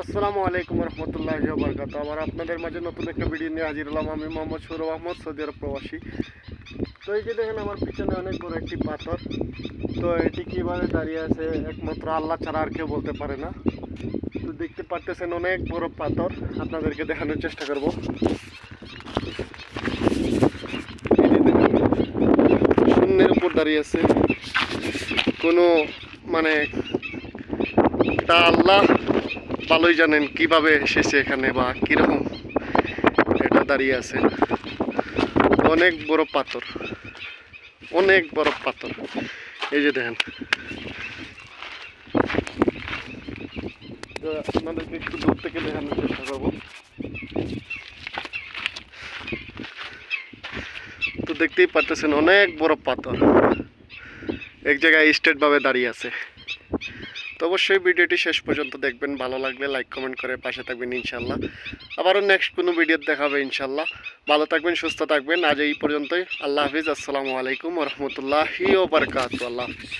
আসসালামু আলাইকুম রহমতুল্লাহি ওয়া বারাকাতুহু। আবার আপনাদের মাঝে নতুন একটা ভিডিও নিয়ে হাজির হলাম। আমি মোহাম্মদ সৌরভ আহমদ, সৌদি আরব প্রবাসী। তো এই যে দেখেন আমার পিছনে অনেক বড় একটি পাথর। তো এটি কীভাবে দাঁড়িয়ে আছে একমাত্র আল্লাহ ছাড়া আর কেউ বলতে পারে না। তো দেখতে পারতেছেন অনেক বড় পাথর, আপনাদেরকে দেখানোর চেষ্টা করব। শূন্যের উপর দাঁড়িয়ে আছে, কোনো মানে এটা আল্লাহ ভালোই জানেন কিভাবে এসেছে এখানে বা কিরকম এটা দাঁড়িয়ে আছে। অনেক বড় পাথর, অনেক বড় পাথর। এই যে দেখেন, তো আপনাদেরকে একটু দূর থেকে দেখানোর চেষ্টা করবো। তো দেখতেই পারতেছেন অনেক বড় পাথর এক জায়গায় স্ট্রেট ভাবে দাঁড়িয়ে আছে। তো অবশ্যই ভিডিওটি শেষ পর্যন্ত দেখবেন, ভালো লাগলে লাইক কমেন্ট করে পাশে থাকবেন ইনশাল্লাহ। আবারও নেক্সট কোনো ভিডিও দেখাবে ইনশাল্লাহ। ভালো থাকবেন, সুস্থ থাকবেন। আজ এই পর্যন্তই। আল্লাহ হাফিজ। আসসালামু আলাইকুম রহমতুল্লাহি ওয়া বারাকাতুহু। আল্লাহ হাফিজ।